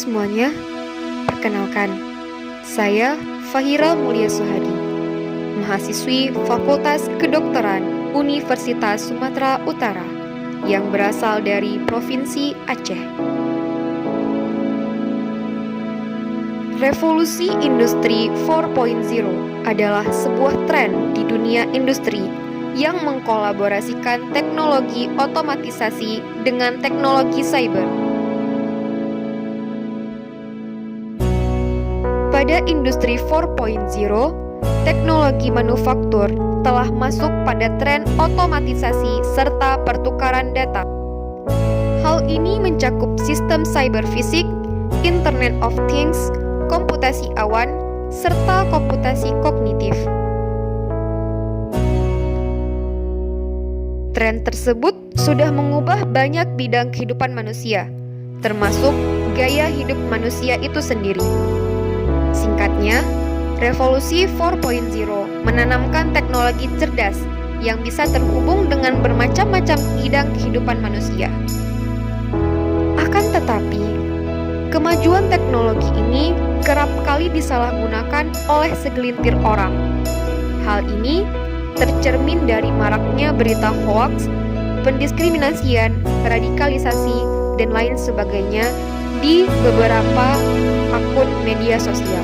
semuanya, perkenalkan, saya Fahira Mulia Suhadi, mahasiswi Fakultas Kedokteran Universitas Sumatera Utara yang berasal dari Provinsi Aceh. Revolusi Industri 4.0 adalah sebuah tren di dunia industri yang mengkolaborasikan teknologi otomatisasi dengan teknologi cyber. Pada industri 4.0, teknologi manufaktur telah masuk pada tren otomatisasi serta pertukaran data. Hal ini mencakup sistem cyber fisik, Internet of Things, komputasi awan, serta komputasi kognitif. Tren tersebut sudah mengubah banyak bidang kehidupan manusia, termasuk gaya hidup manusia itu sendiri. Singkatnya, Revolusi 4.0 menanamkan teknologi cerdas yang bisa terhubung dengan bermacam-macam bidang kehidupan manusia. Akan tetapi, kemajuan teknologi ini kerap kali disalahgunakan oleh segelintir orang. Hal ini tercermin dari maraknya berita hoaks, pendiskriminasian, radikalisasi, dan lain sebagainya di beberapa akun media sosial.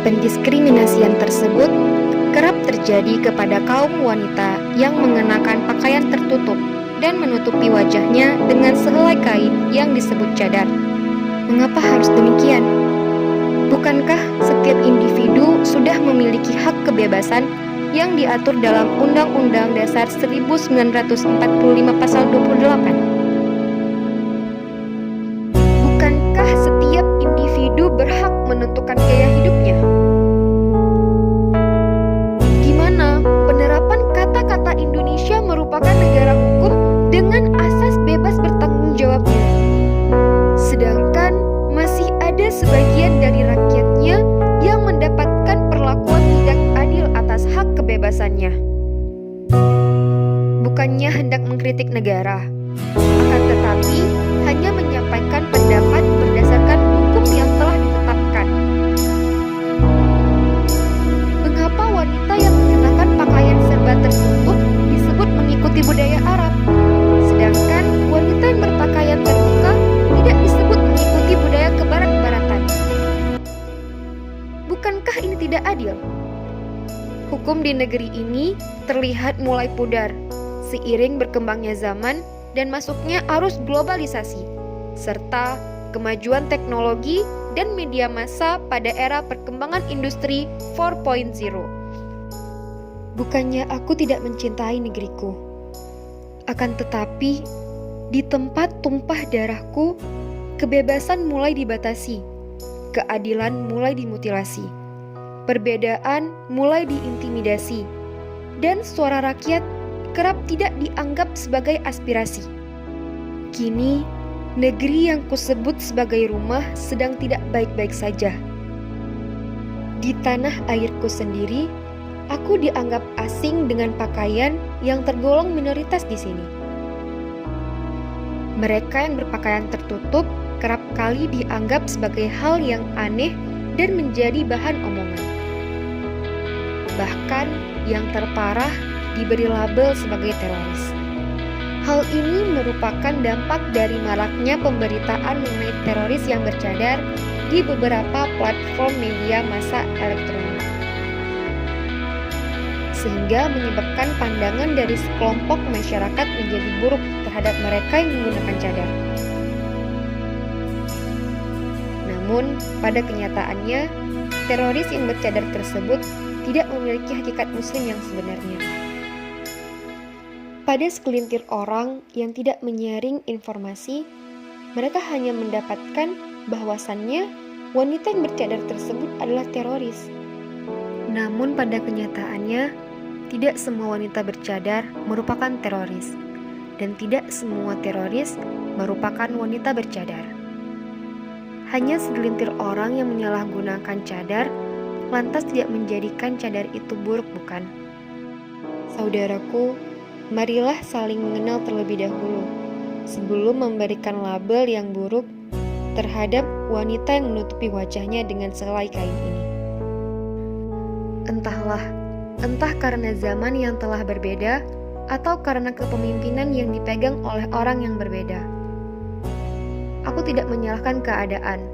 Pendiskriminasian tersebut kerap terjadi kepada kaum wanita yang mengenakan pakaian tertutup dan menutupi wajahnya dengan sehelai kain yang disebut cadar. Mengapa harus demikian? Bukankah setiap individu sudah memiliki hak kebebasan yang diatur dalam Undang-Undang Dasar 1945 Pasal 28? Bukankah setiap individu berhak menentukan gaya hidupnya? Gimana penerapan kata-kata Indonesia merupakan negara hukum dengan asas bebas bertanggung jawabnya? Sedangkan masih ada sebagian dari rakyatnya yang mendapatkan perlakuan tidak adil atas hak kebebasannya. Bukannya hendak mengkritik negara, akan tetapi hanya menyampaikan pendapat berdasarkan hukum yang telah ditetapkan. Mengapa wanita yang mengenakan pakaian serba tertutup disebut mengikuti budaya Arab, sedangkan wanita yang berpakaian terbuka tidak disebut mengikuti budaya kebarat-baratan? Bukankah ini tidak adil? Hukum di negeri ini terlihat mulai pudar seiring berkembangnya zaman dan masuknya arus globalisasi, serta kemajuan teknologi dan media massa pada era perkembangan industri 4.0. Bukannya aku tidak mencintai negeriku, akan tetapi di tempat tumpah darahku, kebebasan mulai dibatasi, keadilan mulai dimutilasi, perbedaan mulai diintimidasi, dan suara rakyat kerap tidak dianggap sebagai aspirasi. Kini, negeri yang kusebut sebagai rumah sedang tidak baik-baik saja. Di tanah airku sendiri, aku dianggap asing dengan pakaian yang tergolong minoritas di sini. Mereka yang berpakaian tertutup kerap kali dianggap sebagai hal yang aneh dan menjadi bahan omongan. Bahkan yang terparah diberi label sebagai teroris. Hal ini merupakan dampak dari maraknya pemberitaan mengenai teroris yang bercadar di beberapa platform media massa elektronik, sehingga menyebabkan pandangan dari sekelompok masyarakat menjadi buruk terhadap mereka yang menggunakan cadar. Namun, pada kenyataannya, teroris yang bercadar tersebut tidak memiliki hakikat muslim yang sebenarnya. Pada segelintir orang yang tidak menyaring informasi, mereka hanya mendapatkan bahwasannya wanita yang bercadar tersebut adalah teroris. Namun pada kenyataannya, tidak semua wanita bercadar merupakan teroris, dan tidak semua teroris merupakan wanita bercadar. Hanya segelintir orang yang menyalahgunakan cadar, lantas tidak menjadikan cadar itu buruk, bukan? Saudaraku, marilah saling mengenal terlebih dahulu, sebelum memberikan label yang buruk terhadap wanita yang menutupi wajahnya dengan selai kain ini. Entah karena zaman yang telah berbeda atau karena kepemimpinan yang dipegang oleh orang yang berbeda. Aku tidak menyalahkan keadaan,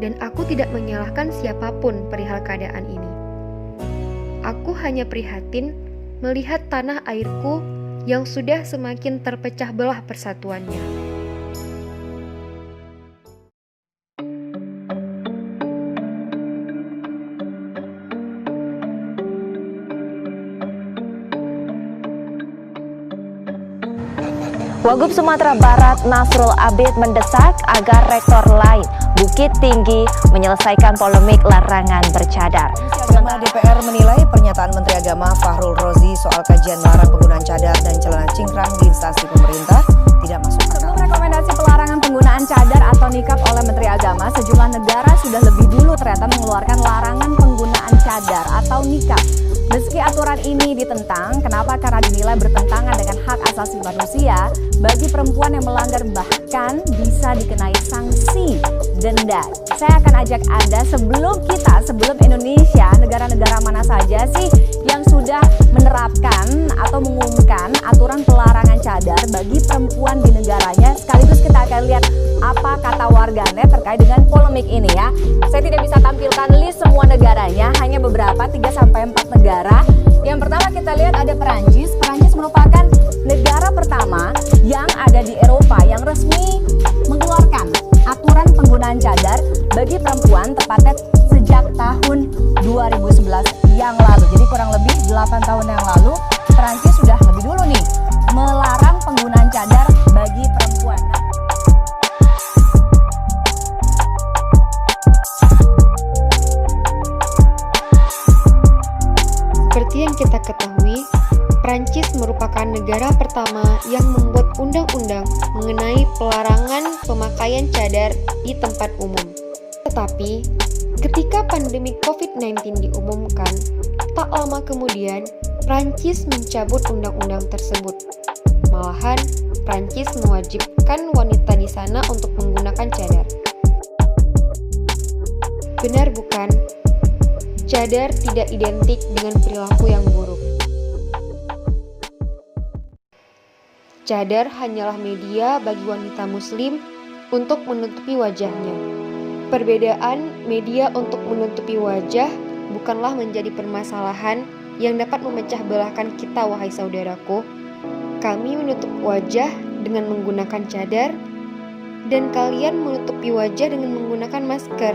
dan aku tidak menyalahkan siapapun perihal keadaan ini. Aku hanya prihatin melihat tanah airku yang sudah semakin terpecah belah persatuannya. Wagub Sumatera Barat Nasrul Abid mendesak agar rektor lain Bukit Tinggi menyelesaikan polemik larangan bercadar. Sementara DPR menilai pernyataan Menteri Agama Fahrul Rozi soal kajian melarang penggunaan cadar dan celana cingkrang di instansi pemerintah tidak masuk akal. Sebelum rekomendasi pelarangan penggunaan cadar atau nikab oleh Menteri Agama, sejumlah negara sudah lebih dulu ternyata mengeluarkan larangan penggunaan cadar atau nikab. Meski aturan ini ditentang, kenapa? Karena dinilai bertentangan dengan hak asasi manusia bagi perempuan yang melanggar, bahkan bisa dikenai sanksi denda. Saya akan ajak Anda sebelum Indonesia, negara-negara mana saja sih yang sudah menerapkan atau mengumumkan aturan pelarangan cadar bagi perempuan di negaranya. Sekaligus kita akan lihat apa kata warganet terkait dengan polemik ini ya. Saya tidak bisa tampilkan list semua negaranya, hanya beberapa 3-4 negara. Yang pertama kita lihat ada Perancis. Perancis merupakan negara pertama yang ada di Eropa yang resmi mengeluarkan aturan penggunaan cadar bagi perempuan tepatnya sejak tahun 2011 yang lalu. Jadi kurang lebih 8 tahun yang lalu Perancis sudah lebih dulu nih melarang penggunaan cadar bagi perempuan. Seperti yang kita ketahui, Prancis merupakan negara pertama yang membuat undang-undang mengenai pelarangan pemakaian cadar di tempat umum. Tetapi, ketika pandemi COVID-19 diumumkan, tak lama kemudian Prancis mencabut undang-undang tersebut. Malahan, Prancis mewajibkan wanita di sana untuk menggunakan cadar. Benar bukan? Cadar tidak identik dengan perilaku yang buruk. Cadar hanyalah media bagi wanita muslim untuk menutupi wajahnya. Perbedaan media untuk menutupi wajah bukanlah menjadi permasalahan yang dapat memecah belahkan kita, wahai saudaraku. Kami menutup wajah dengan menggunakan cadar, dan kalian menutupi wajah dengan menggunakan masker.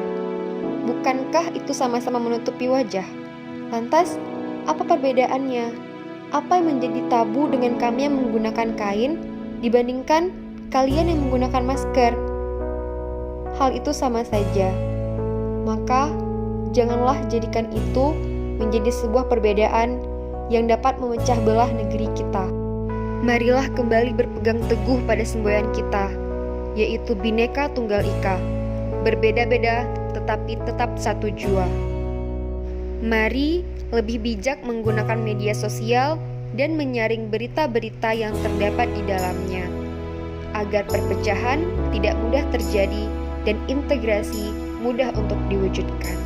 Bukankah itu sama-sama menutupi wajah? Lantas, apa perbedaannya? Apa yang menjadi tabu dengan kami yang menggunakan kain dibandingkan kalian yang menggunakan masker? Hal itu sama saja. Maka, janganlah jadikan itu menjadi sebuah perbedaan yang dapat memecah belah negeri kita. Marilah kembali berpegang teguh pada semboyan kita, yaitu Bhinneka Tunggal Ika. Berbeda-beda tetapi tetap satu jua. Mari lebih bijak menggunakan media sosial dan menyaring berita-berita yang terdapat di dalamnya, agar perpecahan tidak mudah terjadi dan integrasi mudah untuk diwujudkan.